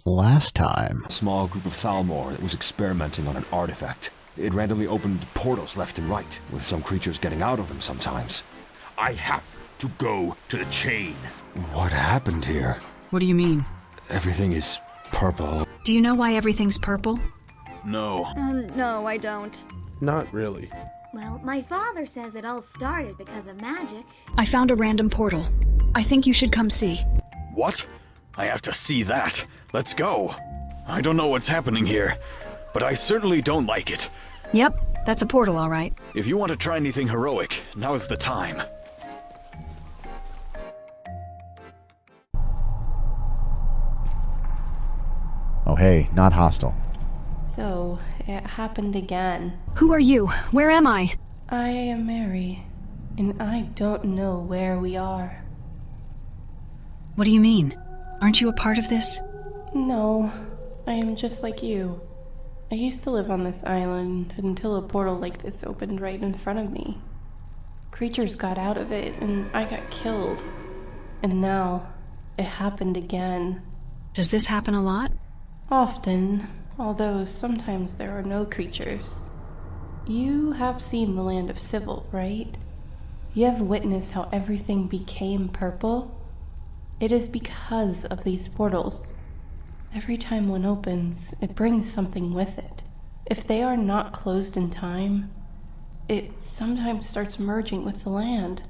last time? A small group of Thalmor that was experimenting on an artifact. It randomly opened portals left and right, with some creatures getting out of them sometimes. I have to go to the chain. What happened here? What do you mean? Everything is purple. Do you know why everything's purple? No. No, I don't. Not really. Well, my father says it all started because of magic. I found a random portal. I think you should come see. What? I have to see that. Let's go. I don't know what's happening here, but I certainly don't like it. Yep, that's a portal, all right. If you want to try anything heroic, now's the time. Oh hey, not hostile. So, it happened again. Who are you? Where am I? I am Mary, and I don't know where we are. What do you mean? Aren't you a part of this? No, I am just like you. I used to live on this island until a portal like this opened right in front of me. Creatures got out of it, and I got killed. And now, it happened again. Does this happen a lot? Often, although sometimes there are no creatures. You have seen the Land of Civil, right? You have witnessed how everything became purple. It is because of these portals. Every time one opens, it brings something with it. If they are not closed in time, it sometimes starts merging with the land.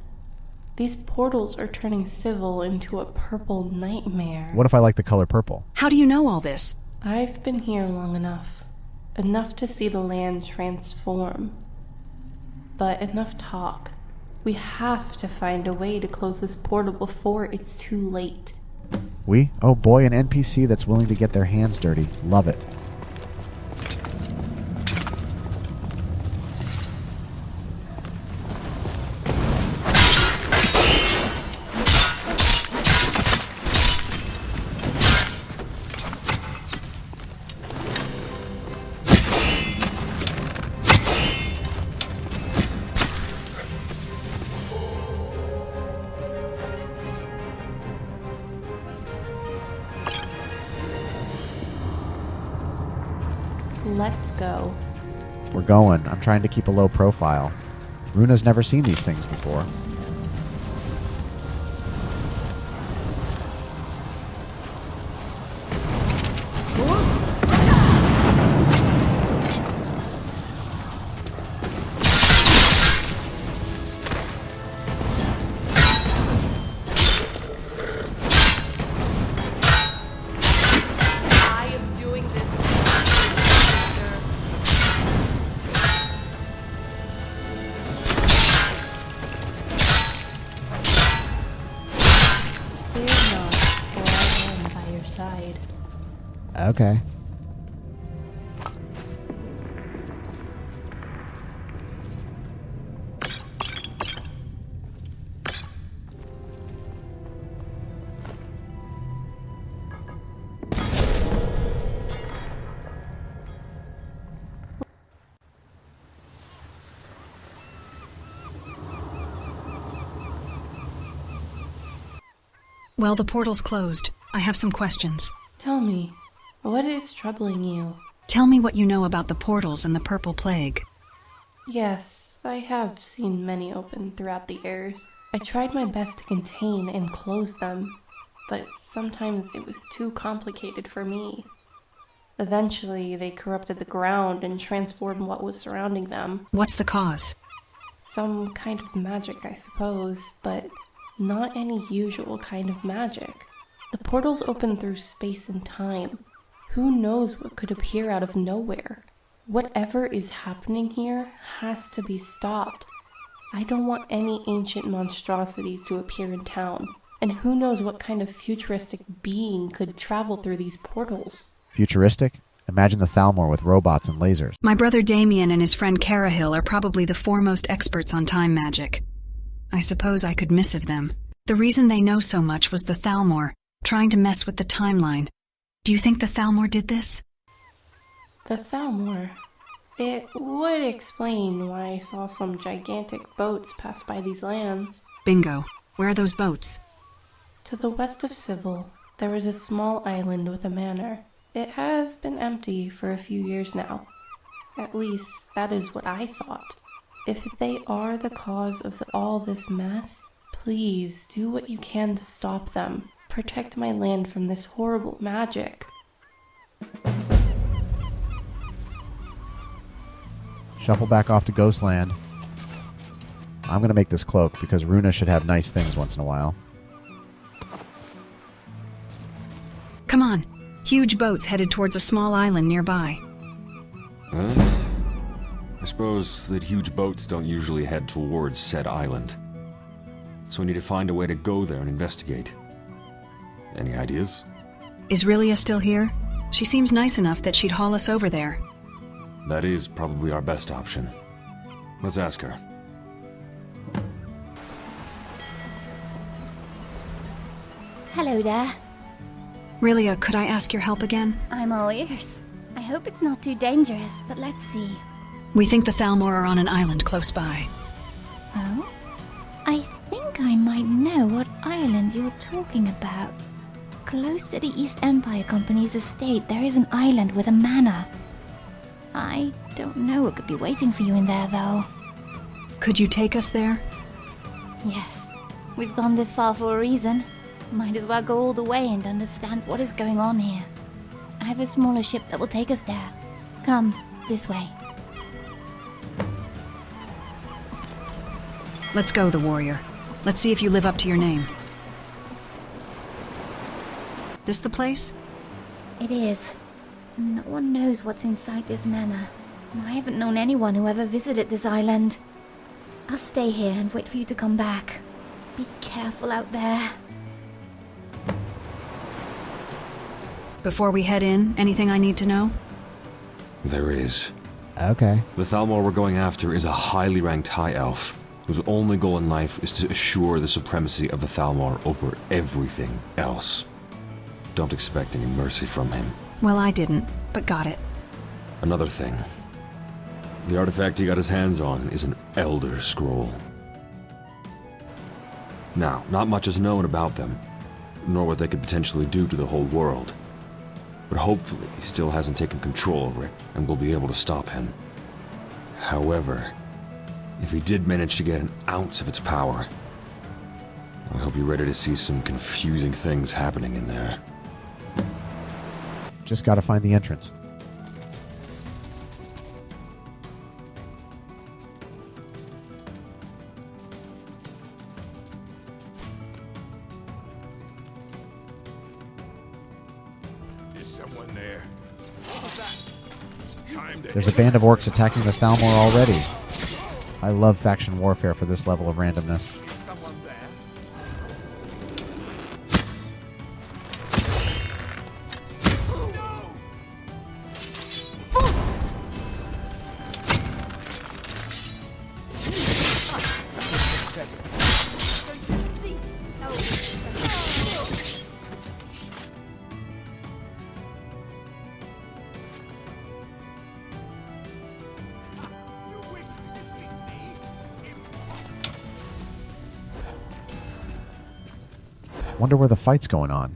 These portals are turning Civil into a purple nightmare. What if I like the color purple? How do you know all this? I've been here long enough. Enough to see the land transform. But enough talk. We have to find a way to close this portal before it's too late. We? Oh boy, an NPC that's willing to get their hands dirty. Love it. Let's go. We're going. I'm trying to keep a low profile. Runa's never seen these things before. Okay. Well, the portal's closed. I have some questions. Tell me, what is troubling you? Tell me what you know about the portals and the Purple Plague. Yes, I have seen many open throughout the years. I tried my best to contain and close them, but sometimes it was too complicated for me. Eventually, they corrupted the ground and transformed what was surrounding them. What's the cause? Some kind of magic, I suppose, but not any usual kind of magic. The portals open through space and time. Who knows what could appear out of nowhere? Whatever is happening here has to be stopped. I don't want any ancient monstrosities to appear in town. And who knows what kind of futuristic being could travel through these portals? Futuristic? Imagine the Thalmor with robots and lasers. My brother Damien and his friend Carahill are probably the foremost experts on time magic. I suppose I could missive them. The reason they know so much was the Thalmor, trying to mess with the timeline. Do you think the Thalmor did this? The Thalmor? It would explain why I saw some gigantic boats pass by these lands. Bingo. Where are those boats? To the west of Civil, There was a small island with a manor. It has been empty for a few years now. At least, that is what I thought. If they are the cause of all this mess, please do what you can to stop them. Protect my land from this horrible magic. Shuffle back off to Ghostland. I'm going to make this cloak because Runa should have nice things once in a while. Come on. Huge boats headed towards a small island nearby. I suppose that huge boats don't usually head towards said island. So we need to find a way to go there and investigate. Any ideas? Is Rilia still here? She seems nice enough that she'd haul us over there. That is probably our best option. Let's ask her. Hello there. Rilia, could I ask your help again? I'm all ears. I hope it's not too dangerous, but let's see. We think the Thalmor are on an island close by. Oh? I think I might know what island you're talking about. Close to the East Empire Company's estate, there is an island with a manor. I don't know what could be waiting for you in there, though. Could you take us there? Yes. We've gone this far for a reason. Might as well go all the way and understand what is going on here. I have a smaller ship that will take us there. Come, this way. Let's go, the warrior. Let's see if you live up to your name. This the place? It is. No one knows what's inside this manor. I haven't known anyone who ever visited this island. I'll stay here and wait for you to come back. Be careful out there. Before we head in, anything I need to know? There is. Okay. The Thalmor we're going after is a highly ranked high elf, whose only goal in life is to assure the supremacy of the Thalmor over everything else. Don't expect any mercy from him. Well, I didn't, but got it. Another thing. The artifact he got his hands on is an Elder Scroll. Now, not much is known about them, nor what they could potentially do to the whole world. But hopefully he still hasn't taken control over it, and we'll be able to stop him. However, if he did manage to get an ounce of its power, I hope you're ready to see some confusing things happening in there. Just got to find the entrance. Is someone there? There's a band of orcs attacking the Thalmor already. I love faction warfare for this level of randomness. Someone there? Wonder where the fight's going on.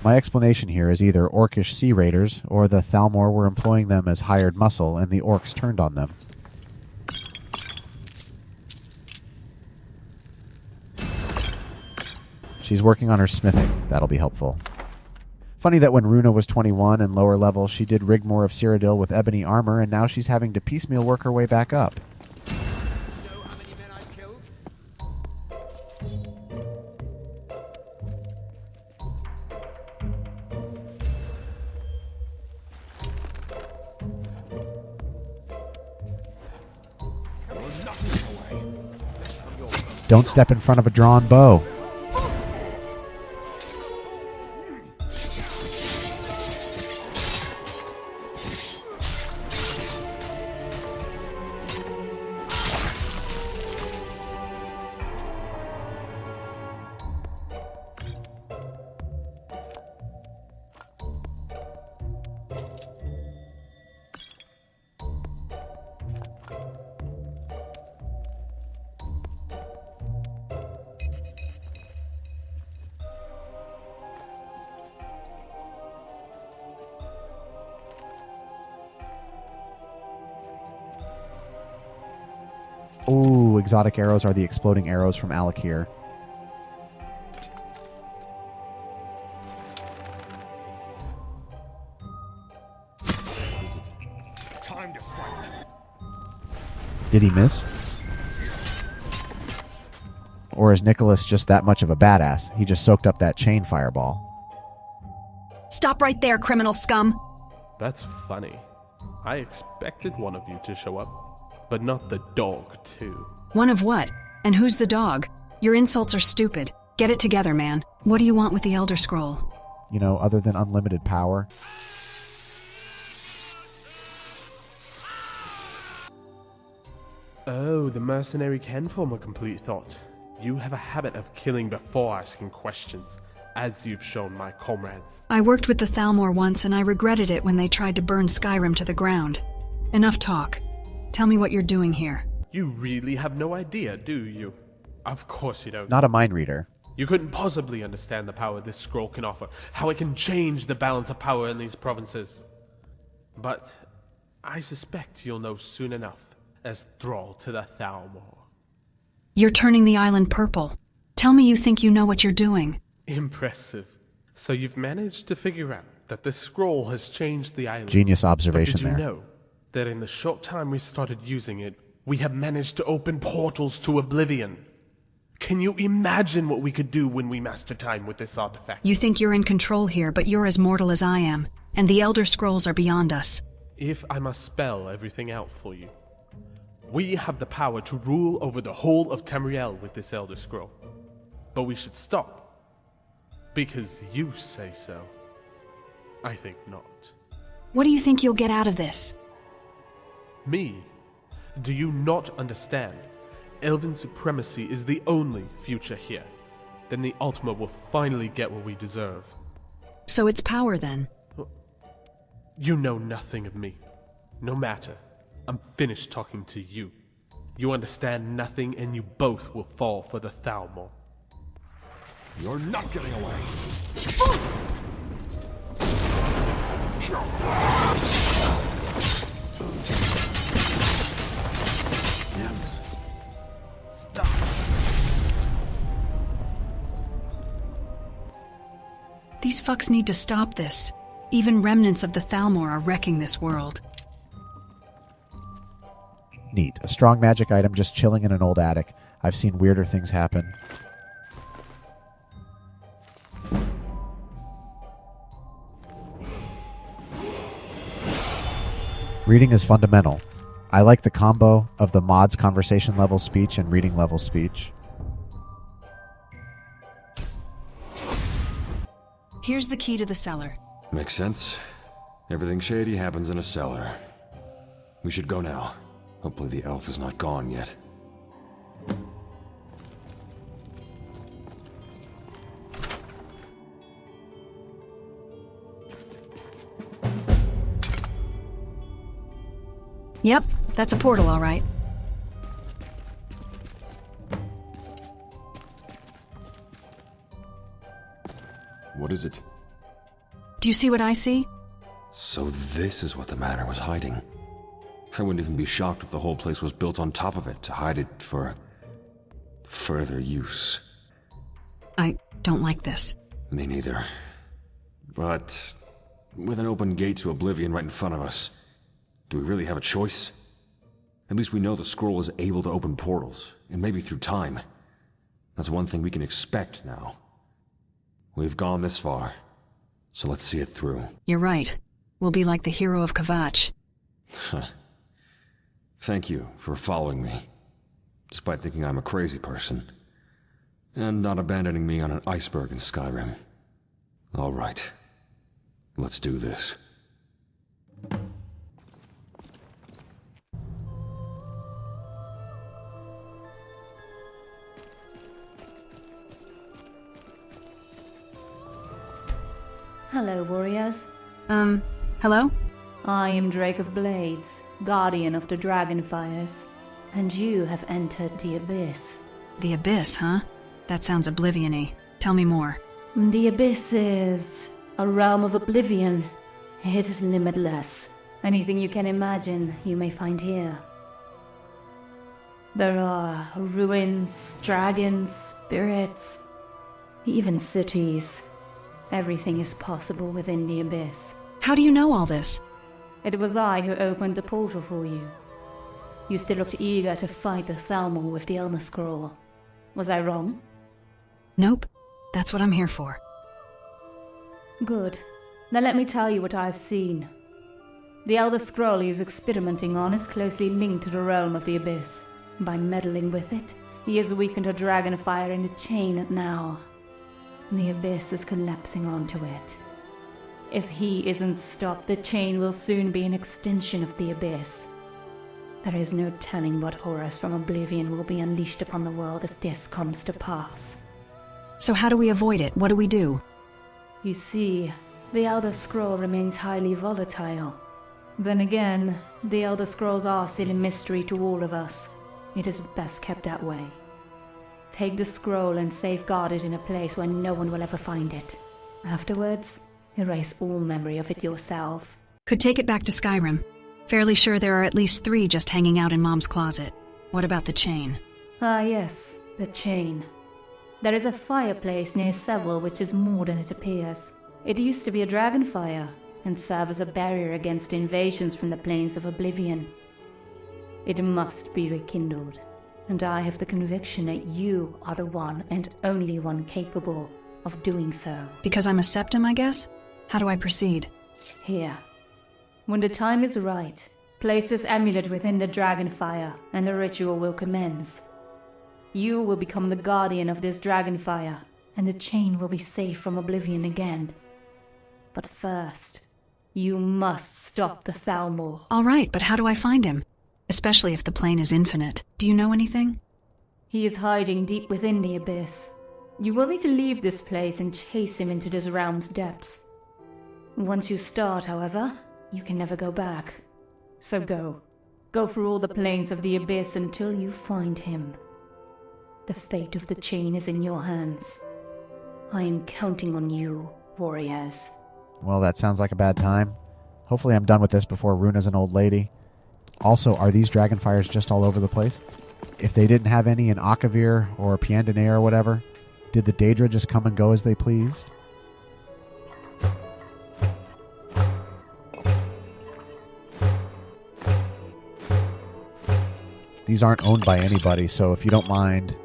My explanation here is either orcish sea raiders, or the Thalmor were employing them as hired muscle and the orcs turned on them. She's working on her smithing. That'll be helpful. Funny that when Runa was 21 and lower level, she did Rigmore of Cyrodiil with ebony armor, and now she's having to piecemeal work her way back up. Don't step in front of a drawn bow. Ooh, exotic arrows are the exploding arrows from Alakir. Time to fight. Did he miss? Or is Nicholas just that much of a badass? He just soaked up that chain fireball. Stop right there, criminal scum! That's funny. I expected one of you to show up, but not the dog, too. One of what? And who's the dog? Your insults are stupid. Get it together, man. What do you want with the Elder Scroll? You know, other than unlimited power. Oh, the mercenary can form a complete thought. You have a habit of killing before asking questions, as you've shown my comrades. I worked with the Thalmor once, and I regretted it when they tried to burn Skyrim to the ground. Enough talk. Tell me what you're doing here. You really have no idea, do you? Of course you don't. Not a mind reader. You couldn't possibly understand the power this scroll can offer, how it can change the balance of power in these provinces. But I suspect you'll know soon enough, as thrall to the Thalmor. You're turning the island purple. Tell me you think you know what you're doing. Impressive. So you've managed to figure out that this scroll has changed the island. Genius observation but did you there. know that in the short time we started using it, we have managed to open portals to oblivion? Can you imagine what we could do when we master time with this artifact? You think you're in control here, but you're as mortal as I am, and the Elder Scrolls are beyond us. If I must spell everything out for you, we have the power to rule over the whole of Chanterelle with this Elder Scroll. But we should stop. Because you say so. I think not. What do you think you'll get out of this? Me? Do you not understand? Elven supremacy is the only future here. Then the Ultima will finally get what we deserve. So it's power, then? You know nothing of me. No matter. I'm finished talking to you. You understand nothing, and you both will fall for the Thalmor. You're not getting away. Stop. These fucks need to stop this. Even remnants of the Thalmor are wrecking this world. Neat. A strong magic item just chilling in an old attic. I've seen weirder things happen. Reading is fundamental. I like the combo of the mod's conversation level speech and reading level speech. Here's the key to the cellar. Makes sense. Everything shady happens in a cellar. We should go now. Hopefully the elf is not gone yet. Yep, that's a portal, all right. What is it? Do you see what I see? So this is what the manor was hiding. I wouldn't even be shocked if the whole place was built on top of it to hide it for further use. I don't like this. Me neither. But with an open gate to oblivion right in front of us, do we really have a choice? At least we know the scroll is able to open portals, and maybe through time. That's one thing we can expect now. We've gone this far, so let's see it through. You're right. We'll be like the hero of Kvatch. Thank you for following me, despite thinking I'm a crazy person, and not abandoning me on an iceberg in Skyrim. All right, let's do this. Hello, warriors. Hello? I am Drake of Blades, guardian of the Dragonfires, and you have entered the Abyss. The Abyss, huh? That sounds oblivion-y. Tell me more. The Abyss is a realm of oblivion. It is limitless. Anything you can imagine, you may find here. There are ruins, dragons, spirits, even cities. Everything is possible within the abyss. How do you know all this? It was I who opened the portal for you. You still looked eager to fight the Thalmor with the Elder Scroll. Was I wrong? Nope. That's what I'm here for. Good. Now let me tell you what I've seen. The Elder Scroll he is experimenting on is closely linked to the realm of the Abyss. By meddling with it, he has weakened a dragonfire in the chain now. The Abyss is collapsing onto it. If he isn't stopped, the chain will soon be an extension of the Abyss. There is no telling what horrors from Oblivion will be unleashed upon the world if this comes to pass. So how do we avoid it? What do we do? You see, the Elder Scroll remains highly volatile. Then again, the Elder Scrolls are still a mystery to all of us. It is best kept that way. Take the scroll and safeguard it in a place where no one will ever find it. Afterwards, erase all memory of it yourself. Could take it back to Skyrim. Fairly sure there are at least 3 just hanging out in Mom's closet. What about the chain? Ah yes, the chain. There is a fireplace near Seville which is more than it appears. It used to be a dragonfire, and serve as a barrier against invasions from the plains of Oblivion. It must be rekindled, and I have the conviction that you are the one and only one capable of doing so. Because I'm a septum, I guess? How do I proceed? Here. When the time is right, place this amulet within the dragonfire, and the ritual will commence. You will become the guardian of this dragonfire, and the chain will be safe from Oblivion again. But first, you must stop the Thalmor. All right, but how do I find him? Especially if the plane is infinite. Do you know anything? He is hiding deep within the abyss. You will need to leave this place and chase him into this realm's depths. Once you start, however, you can never go back. So go. Go through all the planes of the abyss until you find him. The fate of the chain is in your hands. I am counting on you, warriors. Well, that sounds like a bad time. Hopefully I'm done with this before Runa's an old lady. Also, are these dragonfires just all over the place? If they didn't have any in Akavir or Piandine or whatever, did the Daedra just come and go as they pleased? These aren't owned by anybody, so if you don't mind...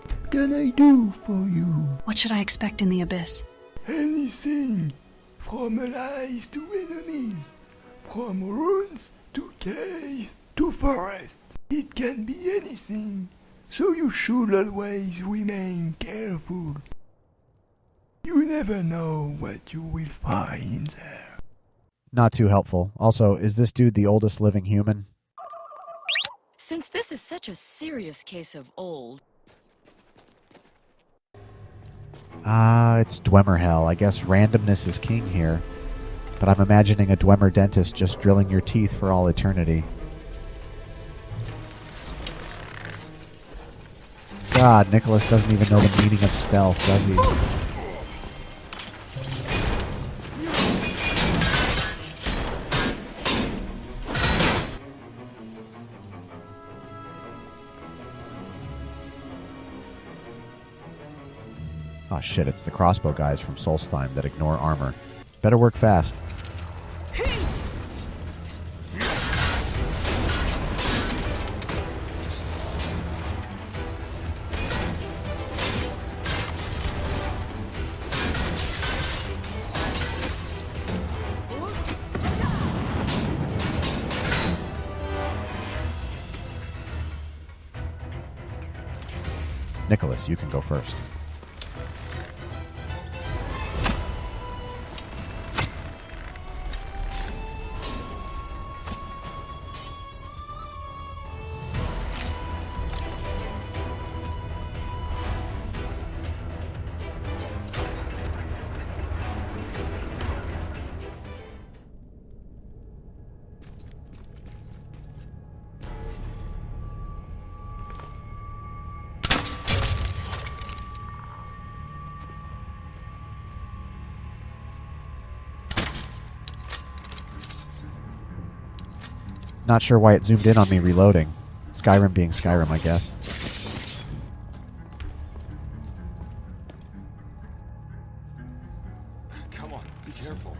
What can I do for you? What should I expect in the abyss? Anything. From allies to enemies. From ruins to caves to forest. It can be anything. So you should always remain careful. You never know what you will find there. Not too helpful. Also, is this dude the oldest living human? Since this is such a serious case of old... It's Dwemer hell. I guess randomness is king here. But I'm imagining a Dwemer dentist just drilling your teeth for all eternity. God, Nicholas doesn't even know the meaning of stealth, does he? Oh shit, it's the crossbow guys from Solstheim that ignore armor. Better work fast. Nicholas, you can go first. Not sure why it zoomed in on me reloading. Skyrim being Skyrim, I guess. Come on, be careful.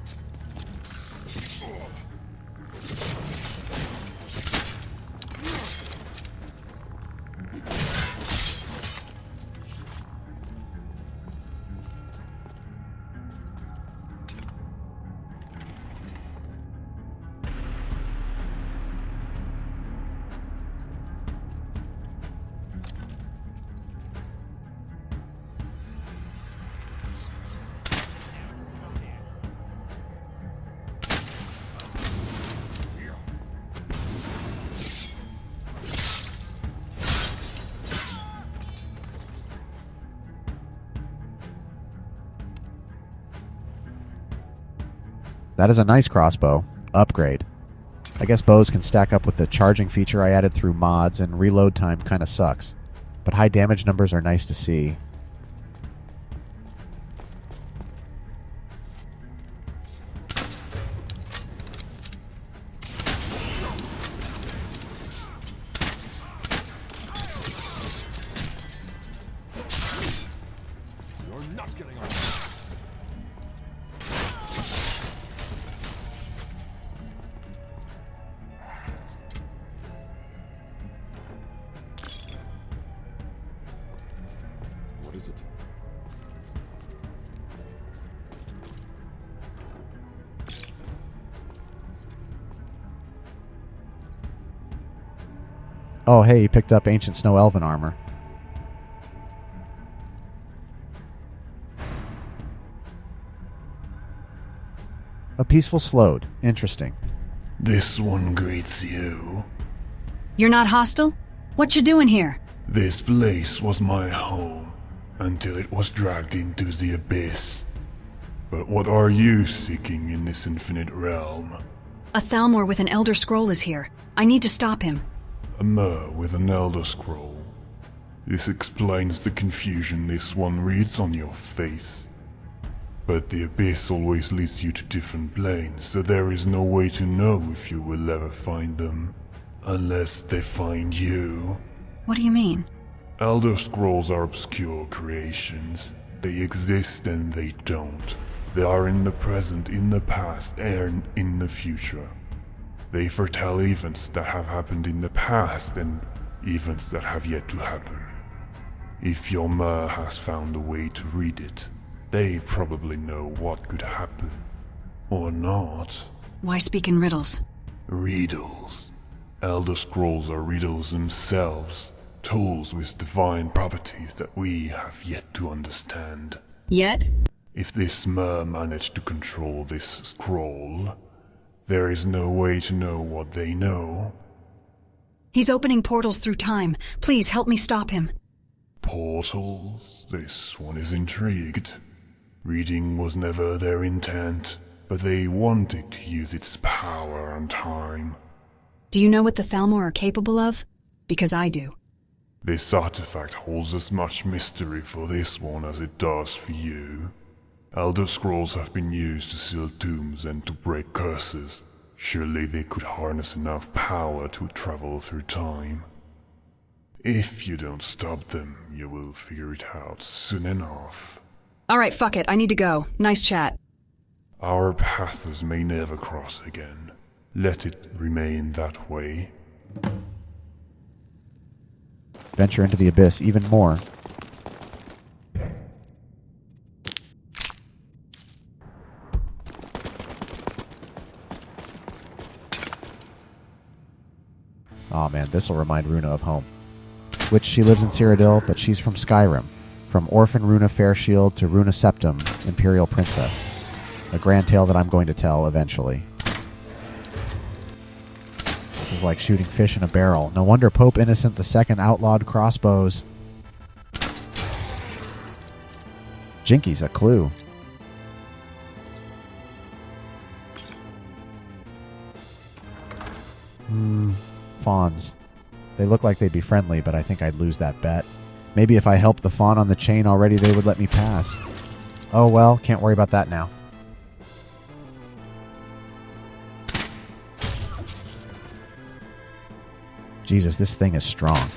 That is a nice crossbow. Upgrade. I guess bows can stack up with the charging feature I added through mods, and reload time kinda sucks. But high damage numbers are nice to see. You're not getting away. What is it? Oh, hey, he picked up ancient snow elven armor. A peaceful slode. Interesting. This one greets you. You're not hostile? What you doing here? This place was my home until it was dragged into the abyss. But what are you seeking in this infinite realm? A Thalmor with an Elder Scroll is here. I need to stop him. A mer with an Elder Scroll. This explains the confusion this one reads on your face. But the abyss always leads you to different planes, so there is no way to know if you will ever find them. Unless they find you. What do you mean? Elder Scrolls are obscure creations. They exist and they don't. They are in the present, in the past, and in the future. They foretell events that have happened in the past and events that have yet to happen. If your mer has found a way to read it, they probably know what could happen. Or not. Why speak in riddles? Riddles. Elder Scrolls are riddles themselves. Tools with divine properties that we have yet to understand. Yet? If this mer managed to control this scroll, there is no way to know what they know. He's opening portals through time. Please help me stop him. Portals? This one is intrigued. Reading was never their intent, but they wanted to use its power on time. Do you know what the Thalmor are capable of? Because I do. This artifact holds as much mystery for this one as it does for you. Elder Scrolls have been used to seal tombs and to break curses. Surely they could harness enough power to travel through time. If you don't stop them, you will figure it out soon enough. Alright, fuck it. I need to go. Nice chat. Our paths may never cross again. Let it remain that way. Venture into the abyss even more. Oh man, this'll remind Runa of home. Which she lives in Cyrodiil, but she's from Skyrim. From Orphan Runa Fairshield to Runa Septim, Imperial Princess. A grand tale that I'm going to tell eventually. This is like shooting fish in a barrel. No wonder Pope Innocent II outlawed crossbows. Jinky's a clue. Fawns. They look like they'd be friendly, but I think I'd lose that bet. Maybe if I helped the fawn on the chain already, they would let me pass. Oh well, can't worry about that now. Jesus, this thing is strong.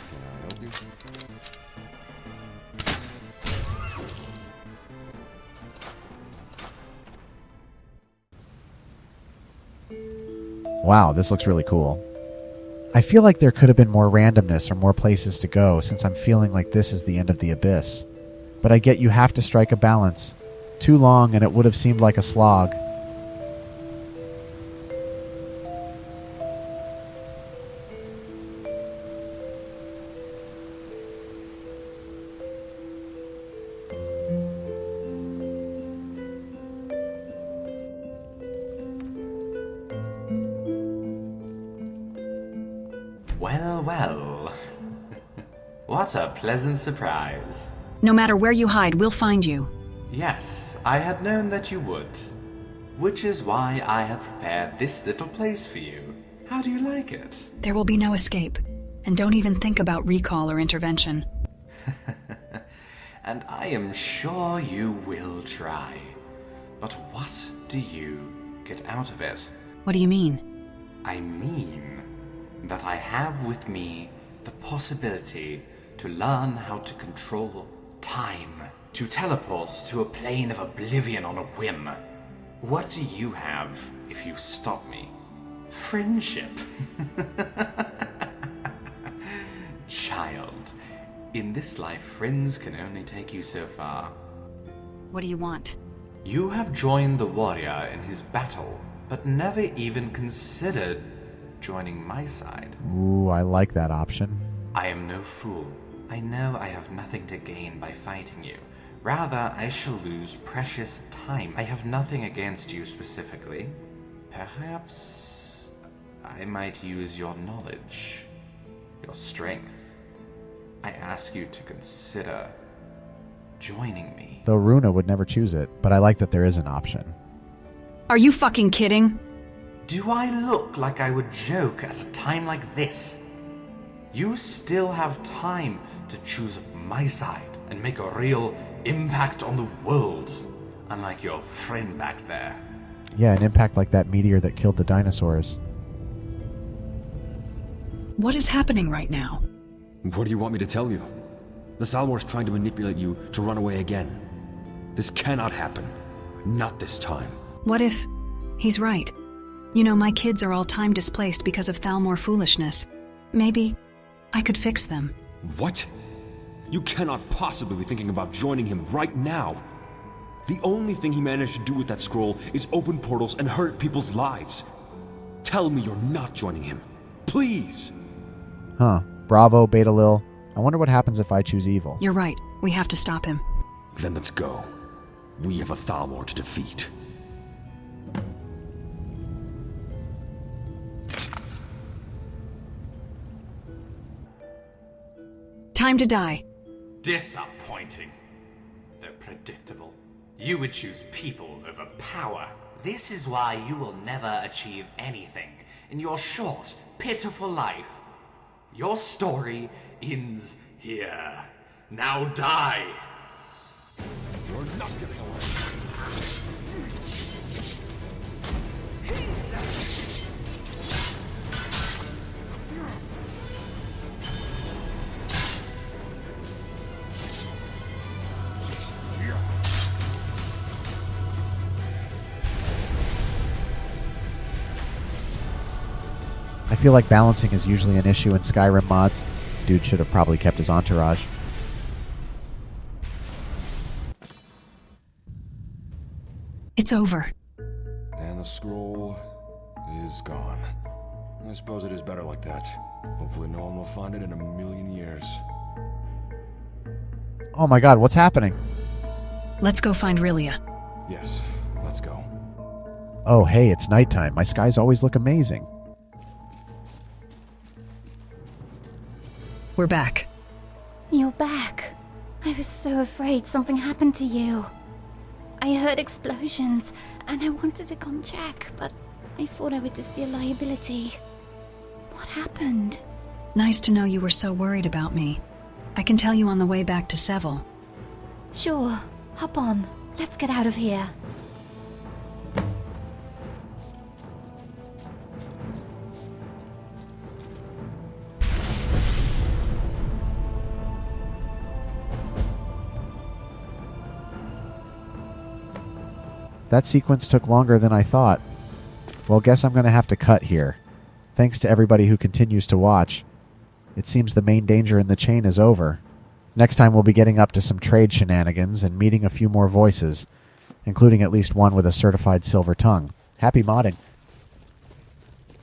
Wow, this looks really cool. I feel like there could have been more randomness or more places to go since I'm feeling like this is the end of the abyss. But I get you have to strike a balance. Too long and it would have seemed like a slog. Well, well. What a pleasant surprise. No matter where you hide, we'll find you. Yes, I had known that you would. Which is why I have prepared this little place for you. How do you like it? There will be no escape. And don't even think about recall or intervention. And I am sure you will try. But what do you get out of it? What do you mean? I mean that I have with me the possibility to learn how to control time, to teleport to a plane of oblivion on a whim. What do you have if you stop me? Friendship. Child, in this life, friends can only take you so far. What do you want? You have joined the warrior in his battle, but never even considered joining my side. Ooh, I like that option. I am no fool. I know I have nothing to gain by fighting you. Rather, I shall lose precious time. I have nothing against you specifically. Perhaps I might use your knowledge, your strength. I ask you to consider joining me. Though Runa would never choose it, but I like that there is an option. Are you fucking kidding? Do I look like I would joke at a time like this? You still have time to choose my side and make a real impact on the world, unlike your friend back there. Yeah, an impact like that meteor that killed the dinosaurs. What is happening right now? What do you want me to tell you? The Thalmor's trying to manipulate you to run away again. This cannot happen. Not this time. What if he's right? You know, my kids are all time displaced because of Thalmor foolishness. Maybe I could fix them. What? You cannot possibly be thinking about joining him right now. The only thing he managed to do with that scroll is open portals and hurt people's lives. Tell me you're not joining him. Please! Huh. Bravo, Beta Lil. I wonder what happens if I choose evil. You're right. We have to stop him. Then let's go. We have a Thalmor to defeat. Time to die. Disappointing. Though predictable. You would choose people over power. This is why you will never achieve anything in your short, pitiful life. Your story ends here. Now die! You're not getting away. I feel like balancing is usually an issue in Skyrim mods. Dude should have probably kept his entourage. It's over. And the scroll is gone. I suppose it is better like that. Hopefully no one will find it in a million years. Oh my god, what's happening? Let's go find Rilia. Yes, let's go. Oh hey, it's nighttime. My skies always look amazing. We're back. You're back. I was so afraid something happened to you. I heard explosions, and I wanted to come check, but I thought I would just be a liability. What happened? Nice to know you were so worried about me. I can tell you on the way back to Seville. Sure. Hop on. Let's get out of here. That sequence took longer than I thought. Well, guess I'm going to have to cut here. Thanks to everybody who continues to watch. It seems the main danger in the chain is over. Next time we'll be getting up to some trade shenanigans and meeting a few more voices, including at least one with a certified silver tongue. Happy modding.